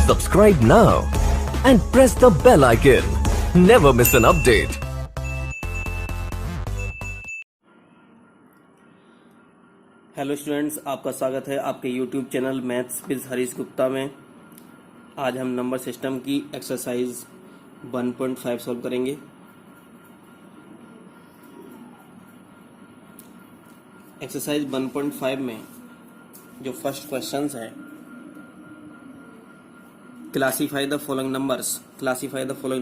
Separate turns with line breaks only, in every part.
Subscribe now and press the bell icon. Never miss an update.
Hello students, आपका स्वागत है आपके YouTube channel maths with Harish Gupta में। आज हम नंबर सिस्टम की एक्सरसाइज 1.5 सॉल्व करेंगे। एक्सरसाइज 1.5 में जो फर्स्ट क्वेश्चंस है, classify the following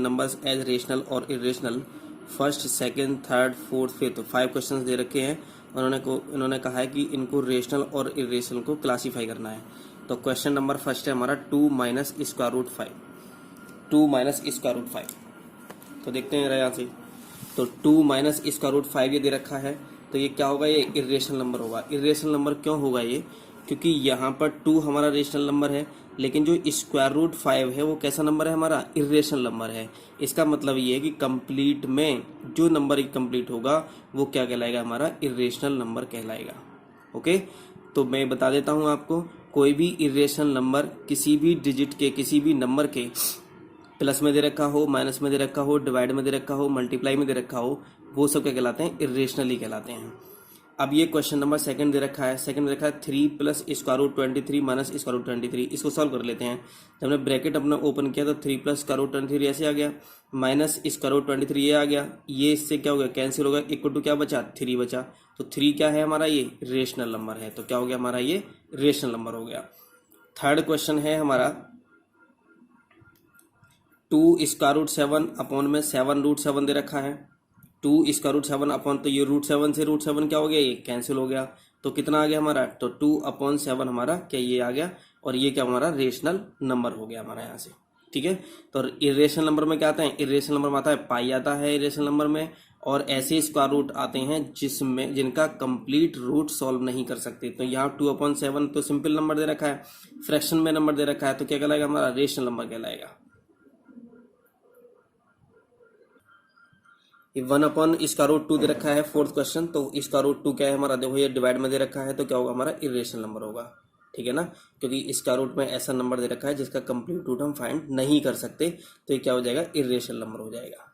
numbers as rational or irrational. First, second, third, fourth, fifth 5 questions दे रखे हैं। उन्होंने कहा है कि इनको रेशनल और इरेशनल को क्लासीफाई करना है। तो क्वेश्चन नंबर फर्स्ट है हमारा 2 माइनस स्क्वायर रूट 5। तो देखते हैं यहाँ से। तो 2 माइनस स्क्वायर रूट 5 ये दे रखा है, तो ये क्या होगा? ये इरेशनल नंबर होगा। इरेशनल नंबर क्यों होगा ये? क्योंकि यहाँ पर 2 हमारा रेशनल नंबर है, लेकिन जो स्क्वायर रूट 5 है वो कैसा नंबर है? हमारा इरेशनल नंबर है। इसका मतलब ये है कि कंप्लीट में जो नंबर कंप्लीट होगा वो क्या कहलाएगा? हमारा इरेशनल नंबर कहलाएगा। ओके, तो मैं बता देता हूँ आपको, कोई भी इरेशनल नंबर किसी भी डिजिट के, किसी भी नंबर के प्लस में दे रखा हो, माइनस में दे रखा हो, डिवाइड में दे रखा हो, मल्टीप्लाई में दे रखा हो, वो सब क्या कहलाते हैं? इरेशनल ही कहलाते हैं। अब ये क्वेश्चन नंबर सेकंड दे रखा है। 3 plus square root 23 minus square root 23। इसको सॉल्व कर लेते हैं। जब हमने ब्रैकेट अपना ओपन किया तो 3 प्लस स्क्वायर रूट 23 ऐसे आ गया, माइनस स्क्वायर रूट 23 ये आ गया। ये इससे क्या हो गया? कैंसिल हो गया। इक्वल टू क्या बचा? 3 बचा। तो 3 क्या है हमारा? ये रेशनल नंबर है। तो क्या हो गया हमारा? ये रेशनल नंबर हो गया। थर्ड क्वेश्चन है हमारा 2 स्क्वायर रूट 7 अपॉन में 7 रूट 7 दे रखा है। 2 स्क्वायर रूट 7 अपॉन, तो ये रूट 7 से रूट 7 क्या हो गया? ये कैंसिल हो गया। तो कितना आ गया हमारा? तो 2/7 हमारा क्या ये आ गया, और ये क्या हमारा रेशनल नंबर हो गया हमारा यहाँ से। ठीक है, तो इरेशनल नंबर में क्या आता है? इरेशनल नंबर में आता है पाई आता है इरेशनल नंबर में, और ऐसे स्क्वायर रूट आते हैं जिनका कंप्लीट रूट सॉल्व नहीं कर सकते। तो यहाँ 2/7 तो सिंपल नंबर दे रखा है, फ्रैक्शन में नंबर दे रखा है, तो क्या कहलाएगा? हमारा रेशनल नंबर कहलाएगा। 1/√2 दे रखा है फोर्थ क्वेश्चन। तो √2 क्या है हमारा? देखो ये डिवाइड में दे रखा है, तो क्या होगा? हमारा इरेशनल नंबर होगा। ठीक है ना, क्योंकि स्क्वायर रूट में ऐसा नंबर दे रखा है जिसका कंप्लीट रूट हम फाइंड नहीं कर सकते, तो ये क्या हो जाएगा? इरेशनल नंबर हो जाएगा।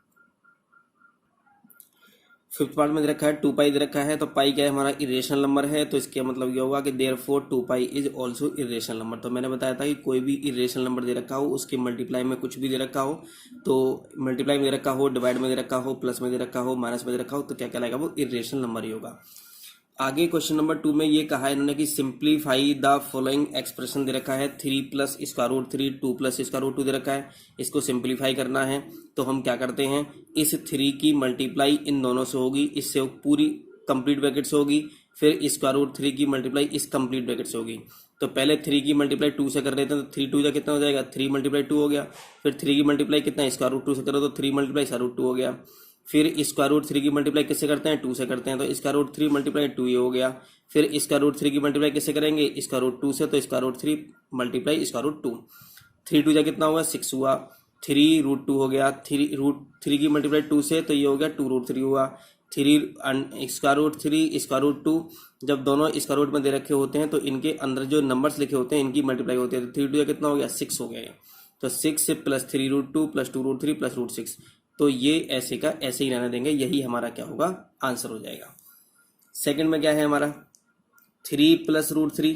फिफ्थ पार्ट में दे रखा है 2 पाई दे रखा है। तो पाई क्या है? हमारा इरेशनल नंबर है। तो इसका मतलब ये होगा कि therefore 2 pi is also irrational number. तो मैंने बताया था कि कोई भी इरेशनल नंबर दे रखा हो, उसके मल्टीप्लाई में कुछ भी दे रखा हो, तो मल्टीप्लाई में दे रखा हो, डिवाइड में दे रखा हो, प्लस में दे रखा हो, माइनस में दे रखा हो, तो क्या कहलाएगा? वो इरेशनल नंबर ही होगा। आगे क्वेश्चन नंबर 2 में ये कहा है इन्होंने कि सिंप्लीफाई द फॉलोइंग एक्सप्रेशन दे रखा है। 3 plus square root 3, 2 plus square root 2 दे रखा है। इसको सिंप्लीफाई करना है, तो हम क्या करते हैं? इस 3 की मल्टीप्लाई इन दोनों से होगी, इससे पूरी कंप्लीट ब्रैकेट से होगी, फिर स्क्वायर रूट 3 की मल्टीप्लाई इस कंप्लीट ब्रैकेट से होगी। तो पहले 3 की मल्टीप्लाई 2 से कर लेते हैं, तो 3 2 कितना हो जाएगा? 3 × 2 हो गया। फिर 3 की मल्टीप्लाई कितना? स्क्वायर रूट 2 से करो तो 3 × स्क्वायर रूट 2 हो गया। फिर स्क्वायर रूट 3 की मल्टीप्लाई किससे करते हैं? 2 से करते हैं, तो स्क्वायर रूट 3 × 2 ये हो गया। फिर स्क्वायर रूट 3 की मल्टीप्लाई किससे करेंगे? स्क्वायर रूट 2 से, तो स्क्वायर रूट 3 × स्क्वायर रूट 2। 3 2 कितना हुआ? 6 हुआ। 3 रूट 2 हो गया। 3 रूट 3 की मल्टीप्लाई 2 से, तो ये हो गया 2 रूट 3 हुआ। 3 स्क्वायर रूट 3 स्क्वायर रूट 2, जब दोनों स्क्वायर रूट में दे रखे होते हैं तो इनके अंदर जो नंबर्स लिखे होते हैं इनकी मल्टीप्लाई होती है। तो 3 2 कितना हो गया? 6 हो गया। तो 6 plus 3 root 2 plus 2 root 3 plus root 6, तो ये ऐसे का ऐसे ही रहने देंगे। यही हमारा क्या होगा? आंसर हो जाएगा। सेकंड में क्या है हमारा? 3 plus root 3,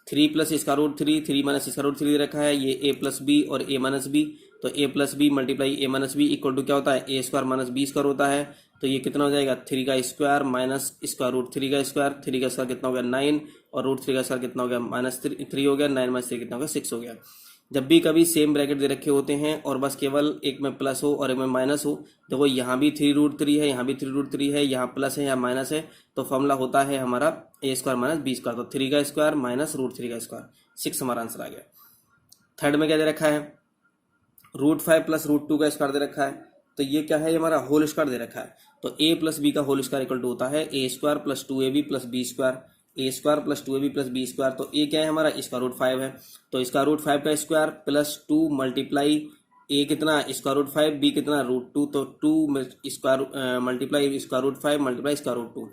3 plus square root 3, 3 minus square root 3 दे रखा है। ये a प्लस बी और a माइनस बी, तो a plus B multiply a minus B equal to क्या होता है? a square minus B square होता है। तो ये कितना हो जाएगा? 3 का स्क्वायर माइनस स्क्वायर रूट 3 का स्क्वायर। 3 का स्क्वायर कितना हो गया? 9, और रूट 3 का स्क्वायर कितना हो गया? -3 हो गया। 9 - 3 कितना हो गया? 6 हो गया। जब भी कभी सेम ब्रैकेट दे रखे होते हैं और बस केवल एक में प्लस हो और एक में माइनस हो, देखो यहाँ भी 3 रूट 3 है, यहाँ भी 3 रूट 3 है, यहाँ प्लस है, यहाँ माइनस है, तो फॉर्मूला होता है हमारा a square minus B square. तो 3 का स्क्वायर माइनस रूट 3 का स्क्वायर, 6 हमारा आंसर आ गया। थर्ड में क्या दे रखा है? रूट 5 प्लस रूट 2 का स्क्वायर दे रखा है। तो ये क्या है? हमारा होल स्क्वायर दे रखा है। तो a प्लस बी का होल स्क्वायर इक्वल टू होता है a square plus 2ab plus b square. a square plus 2ab plus b square, तो a क्या है हमारा? स्क्वायर रूट 5 है। तो स्क्वायर रूट 5 का स्क्वायर प्लस 2 मल्टीप्लाई a कितना? स्क्वायर रूट 5, b कितना? रूट 2, तो 2 square multiply square root 5 multiply square root 2,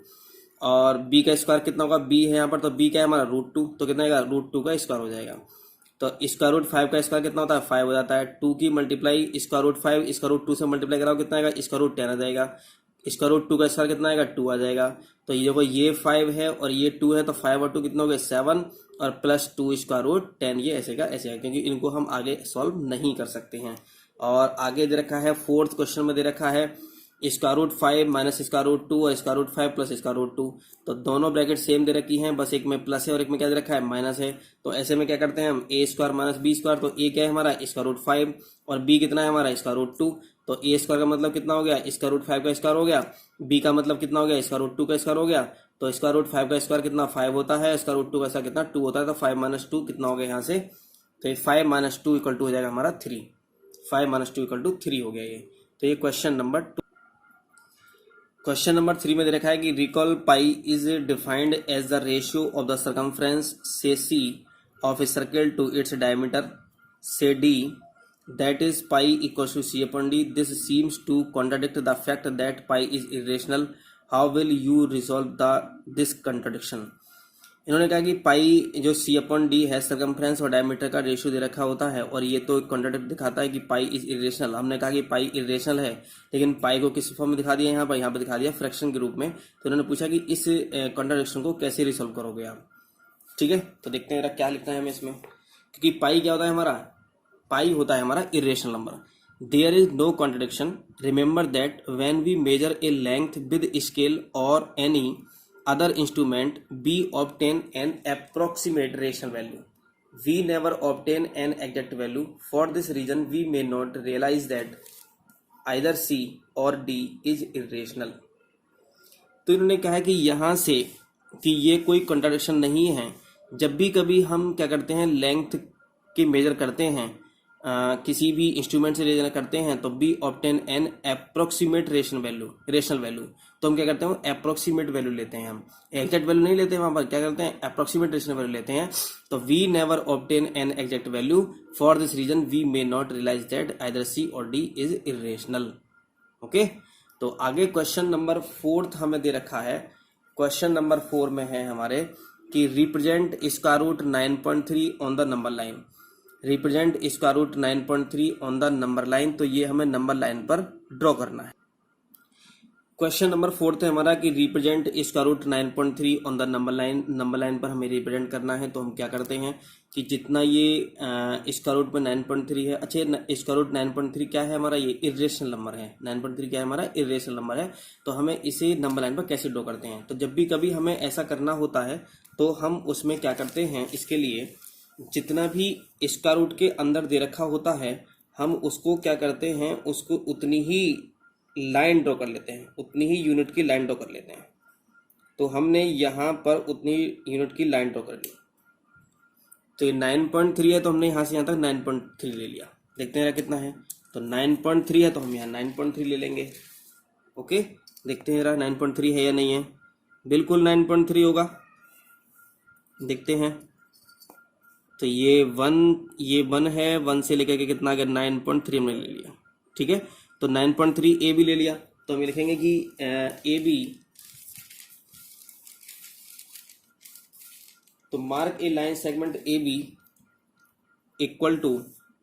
और b का स्क्वायर कितना होगा? b है यहाँ पर, तो b क्या है हमारा? रूट 2, तो कितना आएगा? रूट 2 का स्क्वायर हो जाएगा। तो स्क्वायर रूट 5 का स्क्वायर कितना होता है 5 हो जाता है। 2 की multiply square root 5 square root 2 से मल्टीप्लाई कराओ कितना आएगा स्क्वायर रूट 10 आ जाएगा। स्क्वायर रूट 2 का स्क्वायर कितना आएगा 2 आ जाएगा। तो ये देखो ये 5 है और ये 2 है तो 5 और 2 कितना हो गया 7 और प्लस 2 स्क्वायर रूट 10 ये ऐसे का ऐसे है क्योंकि इनको हम आगे सॉल्व नहीं कर सकते हैं। और आगे दे रखा है फोर्थ क्वेश्चन में दे रखा है square root 5 minus square root 2 और square root 5 plus square root 2। तो दोनों ब्रैकेट सेम दे रखी हैं, बस एक में प्लस है और एक में क्या दे रखा है माइनस है। तो ऐसे में क्या करते हैं हम ए स्क्वायर माइनस बी स्क्वायर। तो ए क्या है हमारा स्क्वायर रूट 5 और बी कितना है हमारा स्क्वायर रूट 2। तो ए स्क्वायर का मतलब कितना हो गया स्क्वायर रूट 5 का स्क्वायर हो गया, बी का मतलब कितना हो गया स्क्वायर रूट 2 का स्क्वायर हो गया। तो स्क्वायर रूट 5 का स्क्वायर कितना 5 होता है, स्क्वायर रूट 2 का स्क्वायर कितना 2 होता है। तो 5 माइनस 2 कितना हो गया यहाँ से, तो ये 5 माइनस 2 इक्वल टू हो जाएगा हमारा 3। 5 माइनस 2 इक्वल टू 3 हो गया ये। तो ये क्वेश्चन नंबर 2। क्वेश्चन नंबर 3 में दे रखा है कि recall pi is defined as the ratio of the circumference say c of a circle to its diameter say d that is pi equals to c upon d. This seems to contradict the fact that pi is irrational. How will you resolve this contradiction? इन्होंने कहा कि पाई जो c upon D है circumference और diameter का ratio दे रखा होता है और ये तो कॉन्ट्राडिक्ट दिखाता है कि पाई इज इरेशनल। हमने कहा कि पाई इरेशनल है लेकिन पाई को किस फॉर्म में दिखा दिया यहाँ पर दिखा दिया फ्रैक्शन के रूप में। तो इन्होंने पूछा कि इस कॉन्ट्राडिक्शन को कैसे रिजॉल्व करोगे आप। ठीक है, तो देखते हैं क्या लिखना है हमें इसमें, क्योंकि पाई क्या होता है हमारा, पाई होता है हमारा irrational number. There is no contradiction. Remember that when we measure a length with scale और any other instrument we obtain an approximate rational value. We never obtain an exact value. For this reason we may not realize that either C or D is irrational. तो इन्होंने कहा कि यहाँ से कि ये कोई कॉन्ट्रडिक्शन नहीं है। जब भी कभी हम क्या करते हैं लेंथ की मेजर करते हैं किसी भी इंस्ट्रूमेंट से मेजर करते हैं तो B obtain N approximate rational value. तो हम क्या करते हैं अप्रोक्सीमेट वैल्यू लेते हैं, हम एग्जैक्ट वैल्यू नहीं लेते हैं, वहां पर क्या करते हैं अप्रोक्सीमेट रेशनल वैल्यू लेते हैं। तो we never obtain an exact value. For this reason we may not realise that either c or d is irrational. Okay, तो आगे क्वेश्चन नंबर 4 हमें दे रखा है। क्वेश्चन नंबर 4 में है हमारे कि represent square root 9.3 on the number line. Represent square root 9.3 on the number line. तो ये हमें नंबर लाइन पर ड्रॉ करना है। क्वेश्चन नंबर 4 है हमारा कि represent square root 9.3 on the number line पर हमें रिप्रेजेंट करना है। तो हम क्या करते हैं कि जितना ये स्क्वायर रूट में 9.3 है, अच्छा स्क्वायर रूट 9.3 क्या है हमारा, ये इरेशनल नंबर है। 9.3 क्या है हमारा इरेशनल नंबर है। तो हमें इसे नंबर लाइन पर कैसे ड्रॉ करते हैं, तो जब भी कभी हमें ऐसा करना होता है तो हम उसमें क्या करते हैं, इसके लिए जितना भी स्क्वायर रूट के अंदर दे रखा होता है हम उसको क्या करते हैं, उसको उतनी ही लाइन ड्रॉ कर लेते हैं, उतनी ही यूनिट की लाइन ड्रॉ कर लेते हैं। तो हमने यहाँ पर उतनी यूनिट की लाइन ड्रॉ कर ली। तो ये 9.3 है तो हमने यहाँ से यहाँ तक 9.3 ले लिया। देखते हैं कितना है, तो 9.3 है तो हम यहाँ 9.3 ले लेंगे। ओके, देखते हैं 9.3 है या नहीं है। बिल्कुल 9.3 होगा, देखते हैं। तो ये 1 है, 1 से लेकर के कितना आ गया 9.3 हमने ले लिया। ठीक है, तो 9.3 ए भी ले लिया। तो हम लिखेंगे कि ए बी, तो mark a line segment A B equal to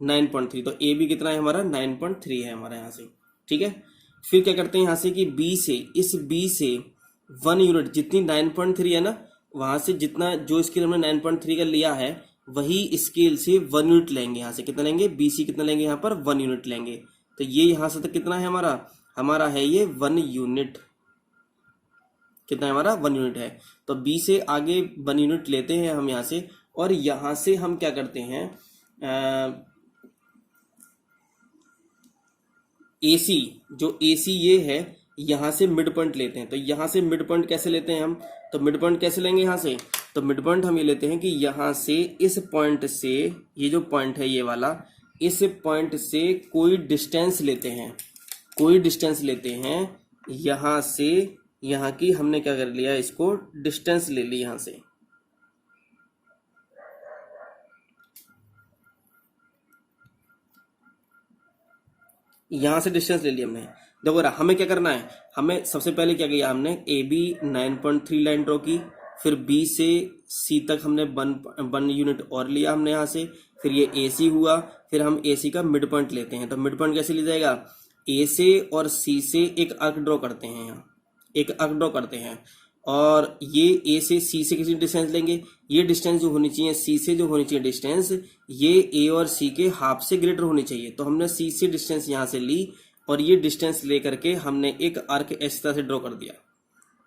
9.3। तो ए बी कितना है हमारा 9.3 है हमारा यहाँ से। ठीक है, फिर क्या करते हैं यहाँ से कि बी से, इस बी से 1 यूनिट जितनी 9.3 है ना, वहां से जितना जो स्केल हमने 9.3 का लिया है वही स्केल से 1 यूनिट लेंगे। यहाँ से कितना लेंगे, बी सी कितना लेंगे यहाँ पर 1 यूनिट लेंगे। तो ये यहाँ से तक कितना है हमारा है ये 1 यूनिट। कितना है हमारा 1 यूनिट है। तो बी से आगे 1 यूनिट लेते हैं हम यहाँ से, और यहाँ से हम क्या करते हैं AC, जो AC ये है यहाँ से मिड पॉइंट लेते हैं। तो यहाँ से मिड पॉइंट कैसे लेते हैं हम, तो मिड पॉइंट कैसे लेंगे यहाँ से, तो मिड पॉइंट हम ये लेते हैं कि यहाँ से इस पॉइंट से, ये जो पॉइंट है ये वाला, इस पॉइंट से कोई डिस्टेंस लेते हैं, यहाँ से, यहाँ की हमने क्या कर लिया, इसको डिस्टेंस ले ली यहाँ से। यहाँ से डिस्टेंस ले लिया हमने। देखो हमें क्या करना है, हमें सबसे पहले क्या किया हमने, ए बी 9.3 लाइन ड्रॉ की, फिर बी से सी तक हमने 1 यूनिट और लिया हमने यहाँ से, फिर ये ए सी हुआ, फिर हम ए सी का मिड पॉइंट लेते हैं। तो मिड पॉइंट कैसे लिया जाएगा, ए से और सी से एक आर्क ड्रॉ करते हैं, यहाँ एक आर्क ड्रॉ करते हैं, और ये ए से सी से किसी डिस्टेंस लेंगे, ये डिस्टेंस जो होनी चाहिए सी से जो होनी चाहिए डिस्टेंस, ये ए और सी के हाफ से ग्रेटर होनी चाहिए। तो हमने सी से डिस्टेंस यहाँ से ली और ये डिस्टेंस लेकर के हमने एक आर्क इस तरह से ड्रॉ कर दिया,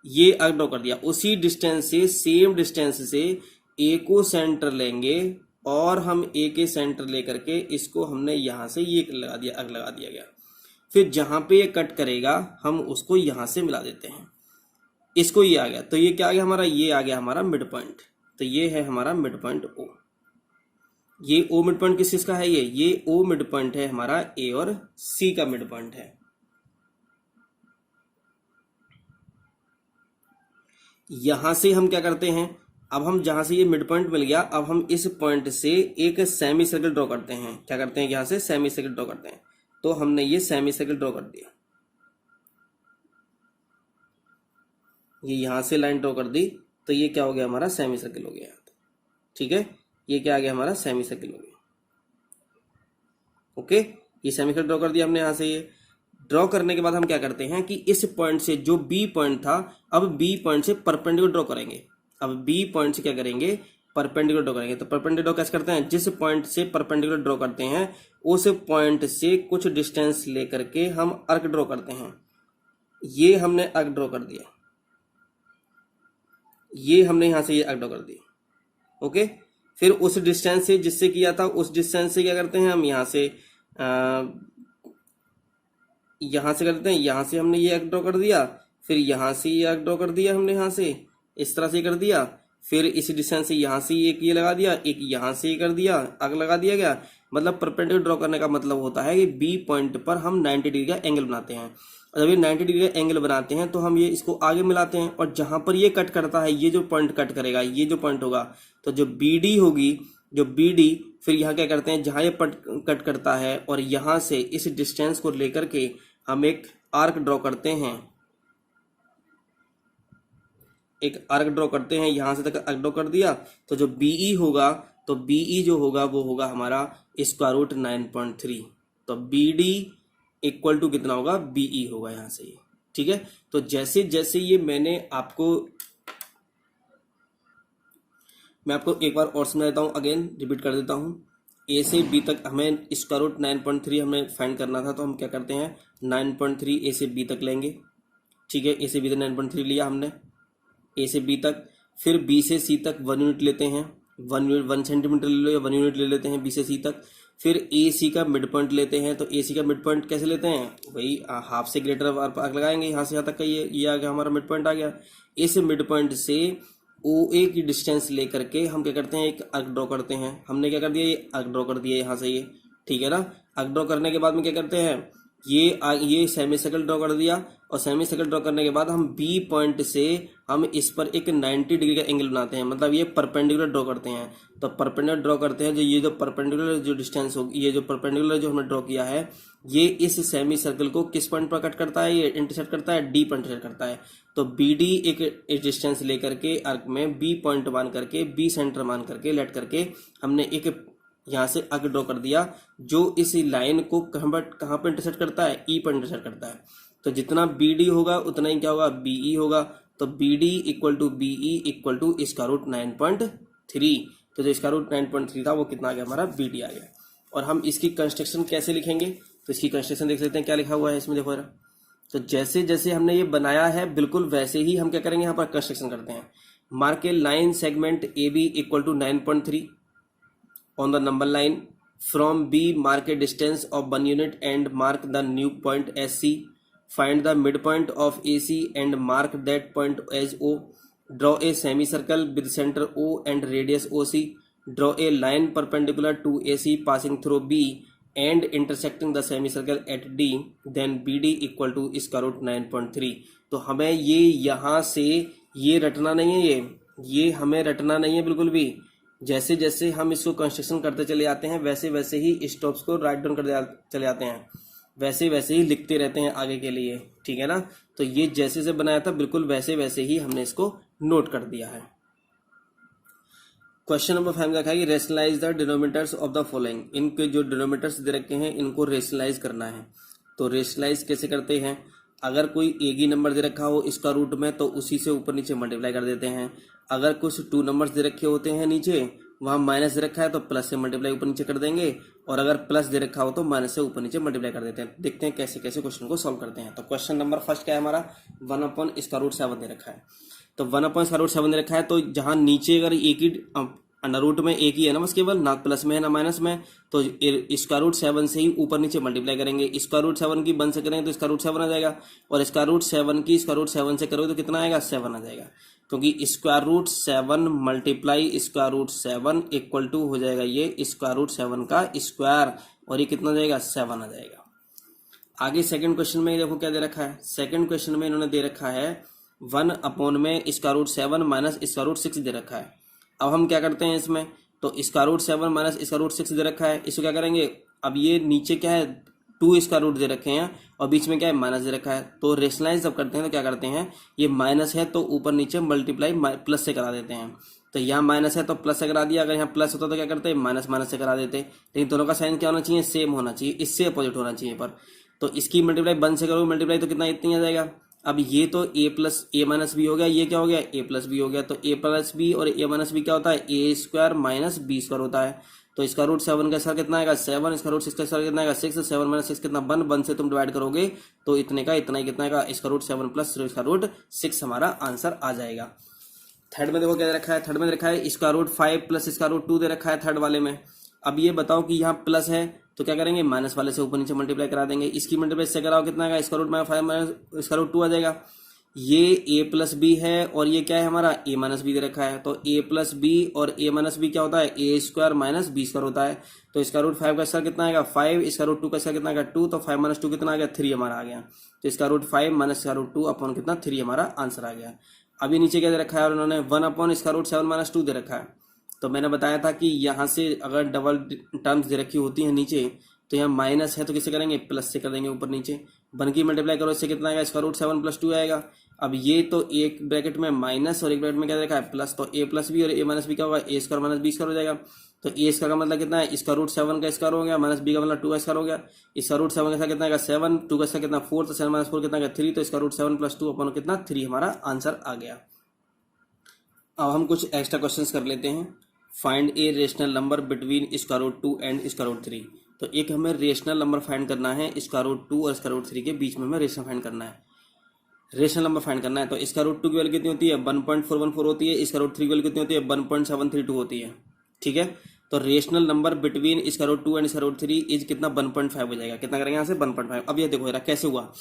ये आर्क ड्रॉ कर दिया। उसी डिस्टेंस से, सेम डिस्टेंस से ए को सेंटर लेंगे और हम ए के सेंटर लेकर के इसको हमने यहाँ से ये लगा दिया, आर्क लगा दिया गया। फिर जहां पे ये कट करेगा हम उसको यहां से मिला देते हैं, इसको ये आ गया। तो ये क्या आ गया हमारा, ये आ गया हमारा मिड पॉइंट। तो ये है हमारा मिड पॉइंट ओ। ये ओ मिड पॉइंट किस चीज का है, ये ओ मिड पॉइंट है हमारा ए और सी का मिड पॉइंट है। यहां से हम क्या करते हैं, अब हम जहां से ये मिड पॉइंट मिल गया, अब हम इस पॉइंट से एक सेमी सर्कल ड्रॉ करते हैं। क्या करते हैं, यहां से सेमी सर्कल ड्रॉ करते हैं। तो हमने ये सेमी सर्कल ड्रॉ कर दिया, ये यहां से लाइन ड्रॉ कर दी। तो ये क्या हो गया हमारा, सेमी सर्कल हो गया। ठीक है, ये क्या आ गया हमारा, सेमी सर्कल हो गया। ओके, ये सेमी सर्कल ड्रॉ कर दिया हमने। यहां से ये ड्रॉ करने के बाद हम क्या करते हैं कि इस पॉइंट से, जो बी पॉइंट था, अब बी पॉइंट से परपेंडिकुलर ड्रॉ करेंगे। अब बी पॉइंट से क्या करेंगे, परपेंडिकुलर ड्रॉ करेंगे। तो परपेंडिकुलर ड्रॉ कैसे करते हैं, जिस पॉइंट से परपेंडिकुलर ड्रॉ करते हैं उस पॉइंट से कुछ डिस्टेंस लेकर के हम आर्क ड्रॉ करते हैं। ये हमने आर्क ड्रॉ कर दिया, ये हमने यहां से ये आर्क ड्रॉ कर दिया। ओके, फिर उस डिस्टेंस से जिससे किया था, उस डिस्टेंस से क्या करते हैं हम, यहां से करते हैं, यहां से हमने ये आर्क ड्रॉ कर दिया, फिर यहां से ये आर्क ड्रॉ कर दिया हमने, यहां से इस तरह से कर दिया। फिर इस डिस्टेंस से यहां से एक ये लगा दिया, एक यहां से ये कर दिया, आर्क लगा दिया गया। मतलब परपेंडिकुलर ड्रॉ करने का मतलब होता है कि बी पॉइंट पर हम 90 डिग्री का एंगल बनाते हैं। और जब ये 90 डिग्री का एंगल बनाते हैं तो हम ये इसको आगे मिलाते हैं, और जहां पर ये कट करता है, ये जो पॉइंट कट करेगा, ये जो पॉइंट होगा, तो जो बी डी होगी, जो बी डी, फिर यहाँ क्या करते हैं, जहां ये कट करता है और यहां से इस डिस्टेंस को लेकर के हम एक आर्क ड्रॉ करते हैं, एक आर्क ड्रॉ करते हैं, यहां से तक आर्क ड्रॉ कर दिया। तो जो बीई होगा, तो बीई जो होगा वो होगा हमारा स्क्वायर रूट 9.3। तो बी डी इक्वल टू कितना होगा, बीई होगा यहां से ये। ठीक है, तो जैसे जैसे ये मैं आपको एक बार और समझा देता हूं, अगेन रिपीट कर देता हूं। ए से बी तक हमें स्क्वायर रूट 9.3 हमें फाइंड करना था, तो हम क्या करते हैं, 9.3 ए से बी तक लेंगे। ठीक है, ए से बी तक 9.3 लिया हमने, ए से बी तक। फिर बी से सी तक 1 यूनिट लेते हैं, 1 सेंटीमीटर ले लो या 1 यूनिट ले लेते हैं बी से सी तक। फिर ए सी का मिड पॉइंट लेते हैं। तो ए सी का मिड पॉइंट कैसे लेते हैं, वही हाफ से ग्रेटर आर्क लगाएंगे, यहाँ से यहाँ तक का ये आ गया हमारा मिड पॉइंट आ गया। इस मिड पॉइंट से ओ ए की डिस्टेंस लेकर के हम क्या करते हैं, एक आर्क ड्रॉ करते हैं। हमने क्या कर दिया, ये आर्क ड्रॉ कर दिया यहाँ से ये। ठीक है ना, आर्क ड्रॉ करने के बाद में क्या करते हैं, ये सेमी सर्कल ड्रॉ कर दिया, और सेमी सर्कल ड्रॉ करने के बाद हम बी पॉइंट से हम इस पर एक 90 डिग्री का एंगल बनाते हैं, मतलब ये परपेंडिकुलर ड्रॉ करते हैं। तो परपेंडिकुलर ड्रॉ करते हैं, जो ये जो परपेंडिकुलर जो डिस्टेंस होगी, ये जो परपेंडिकुलर जो हमने ड्रॉ किया है, ये इस सेमी सर्कल को किस पॉइंट पर कट करता है, ये इंटरसेक्ट करता है, डी पर इंटरसेक्ट करता है। तो बी डी एक डिस्टेंस लेकर के आर्क में बी पॉइंट मान करके, बी सेंटर मान करके, लेट करके हमने एक यहाँ से आगे ड्रॉ कर दिया, जो इस लाइन को कहाँ पर इंटरसेक्ट करता है, ई पर इंटरसेक्ट करता है। तो जितना बी डी होगा उतना ही क्या होगा, बीई होगा। तो B D equal to BE equal to square root 9.3। तो जो स्क्वायर रूट 9.3 था वो कितना आ गया हमारा, बी डी आ गया। और हम इसकी कंस्ट्रक्शन कैसे लिखेंगे, तो इसकी कंस्ट्रक्शन देख लेते हैं, क्या लिखा हुआ है इसमें, देखो जरा। तो जैसे जैसे हमने ये बनाया है बिल्कुल वैसे ही हम क्या करेंगे, यहाँ पर कंस्ट्रक्शन करते हैं। Mark a line segment A B equal to 9.3 on the number line. From B, mark a distance of 1 unit and mark the new point as C. Find the midpoint of AC and mark that point as O. Draw a semicircle with center O and radius OC. Draw a line perpendicular to AC passing through B and intersecting the semicircle at D. Then BD equal to square root 9.3. तो हमें ये यहाँ से ये रटना नहीं है, ये हमें रटना नहीं है बिल्कुल भी। जैसे जैसे हम इसको कंस्ट्रक्शन करते चले जाते हैं, वैसे वैसे ही स्टॉप्स को राइट डाउन करते चले जाते हैं, वैसे वैसे ही लिखते रहते हैं आगे के लिए। ठीक है ना, तो ये जैसे से बनाया था बिल्कुल वैसे वैसे ही हमने इसको नोट कर दिया है। क्वेश्चन नंबर 5 में रखा है कि rationalise the denominators of the following. इनके जो डिनोमिनेटर्स दे रखे हैं इनको रेशनलाइज करना है। तो रेशनलाइज कैसे करते हैं, अगर कोई एक ही नंबर दे रखा हो इसका रूट में तो उसी से ऊपर नीचे मल्टीप्लाई कर देते हैं। अगर कुछ 2 नंबर्स दे रखे होते हैं नीचे, वहाँ माइनस दे रखा है तो प्लस से मल्टीप्लाई ऊपर नीचे कर देंगे, और अगर प्लस दे रखा हो तो माइनस से ऊपर नीचे मल्टीप्लाई कर देते हैं। देखते हैं कैसे कैसे क्वेश्चन को सॉल्व करते हैं। तो क्वेश्चन नंबर फर्स्ट क्या है हमारा, 1/√7 दे रखा है। तो 1/√7 दे रखा है, तो जहाँ नीचे अगर एक ही अंडर रूट में एक ही है ना, बस केवल ना प्लस में है ना माइनस में, तो √7 से ही ऊपर नीचे मल्टीप्लाई करेंगे। √7 की 1 से करेंगे तो √7 आ जाएगा, और √7 की √7 से करोगे तो कितना आएगा, 7 आ जाएगा, क्योंकि √7 मल्टीप्लाई √7 इक्वल टू हो जाएगा ये √7 का स्क्वायर, और ये कितना आ जाएगा, 7 आ जाएगा। आगे सेकंड क्वेश्चन में देखो क्या दे रखा है। सेकंड क्वेश्चन में इन्होंने दे रखा है 1/7 माइनस √6 दे रखा है। अब हम क्या करते हैं इसमें, तो √7 माइनस √6 दे रखा है, इसको क्या करेंगे, अब ये नीचे क्या है 2 इसका रूट दे रखे हैं और बीच में क्या है माइनस दे रखा है। तो रेशनलाइज जब करते हैं तो क्या करते हैं, ये माइनस है तो ऊपर नीचे मल्टीप्लाई प्लस से करा देते हैं। तो यहाँ माइनस है तो प्लस से करा दिया, अगर यहाँ प्लस होता तो क्या करते हैं, माइनस माइनस से करा देते। लेकिन दोनों का साइन क्या होना चाहिए, सेम होना चाहिए, इससे अपोजिट होना चाहिए पर। तो इसकी मल्टीप्लाई 1 से करोगे मल्टीप्लाई तो कितना, इतनी आ जाएगा। अब ये तो a plus a minus b हो गया, ये क्या हो गया, a प्लस बी हो गया। तो a प्लस बी और a माइनस बी क्या होता है, a² माइनस b² होता है। तो इसका √7 का स्क्वायर कितना आएगा, 7। इसका √6 का स्क्वायर कितना आएगा, 6। 7 माइनस 6 कितना, 1 से तुम डिवाइड करोगे तो इतने का इतना ही कितना आएगा, इसका √7 प्लस इसका √6 हमारा आंसर आ जाएगा। थर्ड में देखो क्या दे रखा है, थर्ड में दे रखा है इसका √5 प्लस इसका √2 दे रखा है थर्ड वाले में। अब ये बताओ कि यहाँ प्लस है तो क्या करेंगे, माइनस वाले से ऊपर नीचे मल्टीप्लाई करा देंगे। इसकी मल्टीप्लाई से कराओ कितना आएगा, इसका √5 माइनस इसका √2 आ जाएगा। ये a प्लस बी है और ये क्या है हमारा a माइनस बी दे रखा है। तो a प्लस बी और a माइनस बी क्या होता है, a² माइनस b² होता है। तो इसका √5 का स्क्वायर कितना आएगा, 5। इसका √2 का स्क्वायर कितना आएगा, 2। तो 5 माइनस 2 कितना आ गया, 3 हमारा आ गया। तो इसका √5 माइनस इसका √2 अपॉन कितना, 3 हमारा आंसर आ गया। अभी नीचे क्या दे रखा है, और उन्होंने 1/√7 माइनस 2 दे रखा है। तो मैंने बताया था कि यहाँ से अगर डबल टर्म्स दे रखी होती है नीचे, तो यहाँ माइनस है तो किससे करेंगे, प्लस से कर देंगे ऊपर नीचे। 1 की मल्टीप्लाई करो इससे कितना आएगा, इसका √7 प्लस 2 आएगा। अब ये तो एक ब्रैकेट में माइनस और एक ब्रैकेट में क्या देखा है, प्लस। तो a प्लस बी और a माइनस बी क्या होगा, a² माइनस b² हो जाएगा। तो a² का मतलब कितना है, इसका √7 का स्क्वायर हो गया, माइनस b का मतलब 2 का स्क्वायर हो गया। इसका √7 का स्क्वायर कितना आएगा, 7। 2 का स्क्वायर कितना, 4। तो 7 माइनस 4 कितना आएगा, 3। तो इसका √7 प्लस 2 अपॉन कितना, 3 हमारा आंसर आ गया। अब हम कुछ एक्स्ट्रा क्वेश्चंस कर लेते हैं। Find a rational number between √2 and √3। तो एक हमें रेशनल नंबर फाइंड करना है, √2 और √3 के बीच में हमें रेशनल फाइंड करना है, रेशनल नंबर फाइंड करना है। तो इसका √2 की वैल्यू कितनी होती है, 1.414 होती है। इसका √3 की वैल्यू कितनी होती है, 1.732 होती है। ठीक है, तो रेशनल नंबर बिटवीन इसका √2 एंड इसका √3 इज कितना, 1.5 हो जाएगा। कितना करेंगे यहाँ से, 1.5। अब ये देखो जरा कैसे हुआ,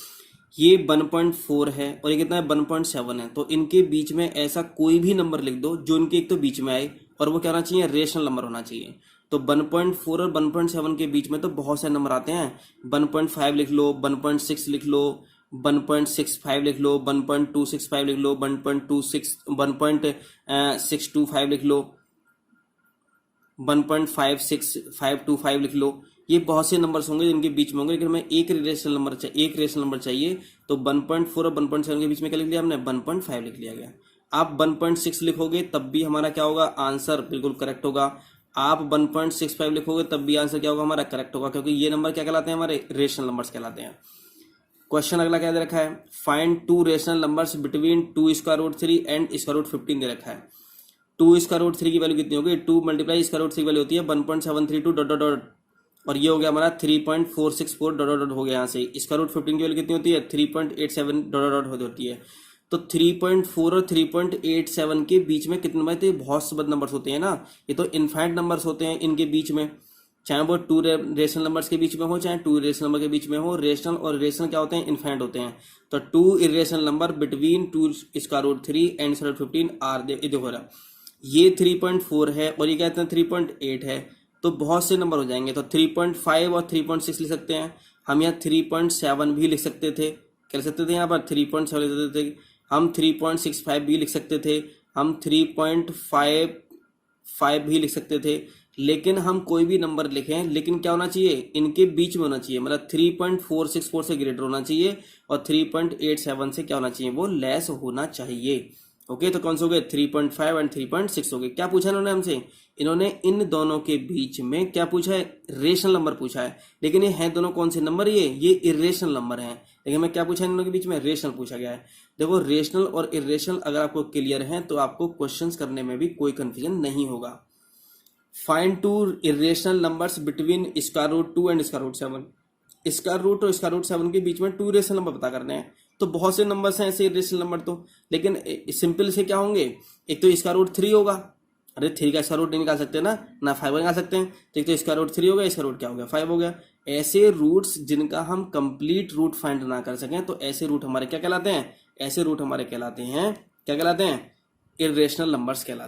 ये 1.4 है और ये कितना है, 1.7 है। तो इनके बीच में ऐसा कोई भी नंबर लिख दो जो इनके एक तो बीच में आए, और वो क्या होना चाहिए, रेशनल नंबर होना चाहिए। तो 1.4 और 1.7 के बीच में तो बहुत सारे नंबर आते हैं। 1.5 लिख लो, 1.6 लिख लो, 1.65 लिख लो, 1.265 लिख लो, 1.625 लिख लो, 1.56525 लिख लो। ये बहुत से नंबर्स होंगे जिनके बीच में होंगे, लेकिन हमें एक रेशनल नंबर चाहिए। तो 1.4 और 1.7 के बीच में क्या लिख लिया हमने, 1.5 लिख लिया गया। आप 1.6 लिखोगे तब भी हमारा क्या होगा, आंसर बिल्कुल करेक्ट होगा। आप 1.65 लिखोगे तब भी आंसर क्या होगा, हमारा करेक्ट होगा, क्योंकि ये नंबर क्या कहलाते हैं, हमारे रेशनल नंबर्स कहलाते हैं। क्वेश्चन अगला क्या दे रखा है, find 2 rational numbers between 2√3 and √15 दे रखा है। 2√3 की वैल्यू कितनी होगी, 2 मल्टीप्लाई √3 की वैल्यू होती है 1.732 डॉट डॉट, और ये हो गया हमारा 3.464 डॉट डॉट हो गया यहाँ से। इसका √15 की वैल्यू कितनी होती है, 3.87 डॉट डॉट होती है। तो 3.4 और 3.87 के बीच में कितने नंबर थे, बहुत से नंबर्स होते हैं ना, ये तो इनफाइनाइट नंबर्स होते हैं इनके बीच में, चाहे वो 2 रेशनल नंबर्स के बीच में हो चाहे 2 रेशनल नंबर के बीच में हो। रेशनल और रेशनल क्या होते हैं, इनफाइनाइट होते हैं। तो 2 irrational number between 2√3 and √15 are देखो रहा, ये 3.4 है और ये क्या है, 3.8 है। तो बहुत से नंबर हो जाएंगे। तो 3.5 और 3.6 लिख सकते हैं हम, यहाँ 3.7 भी लिख सकते थे, क्या लिख सकते थे यहाँ पर 3.7 लिख सकते थे हम, 3.65 भी लिख सकते थे हम, 3.55 भी लिख सकते थे। लेकिन हम कोई भी नंबर लिखें, लेकिन क्या होना चाहिए, इनके बीच में होना चाहिए, मतलब 3.464 से ग्रेटर होना चाहिए और 3.87 से क्या होना चाहिए, वो लेस होना चाहिए। ओके, तो कौन से हो गए 3.5 एंड 3.6 हो गए। क्या पूछा इन्होंने हमसे, इन्होंने इन दोनों के बीच में क्या पूछा है, रेशनल नंबर पूछा है। लेकिन ये हैं दोनों कौन से नंबर, ये इरेशनल नंबर हैं। लेकिन मैं क्या पूछा इन दोनों के बीच में, रेशनल पूछा गया है। देखो रेशनल और इरेशनल अगर आपको क्लियर है तो आपको क्वेश्चंस करने में भी कोई कंफ्यूजन नहीं होगा। Find two irrational numbers between square root 2 and square root 7। Square root और स्क्वायर रूट 7 के बीच में 2 इरेशनल नंबर पता करने हैं। तो बहुत से नंबर्स हैं ऐसे इरेशनल नंबर तो, लेकिन सिंपल से क्या होंगे, एक तो स्क्वायर रूट 3 होगा, अरे 3 का स्क्वायर रूट नहीं निकाल सकते ना 5 निकाल सकते हैं। तो एक तो स्क्वायर रूट 3 हो गया, स्क्वायर रूट क्या हो गया 5 हो गया। ऐसे रूट्स जिनका हम कंप्लीट रूट फाइंड ना कर सकें तो ऐसे रूट हमारे क्या कहलाते हैं, ऐसे रूट हमारे कहलाते हैं, क्या कहलाते हैं, इरेशनल नंबर्स कहलाते हैं।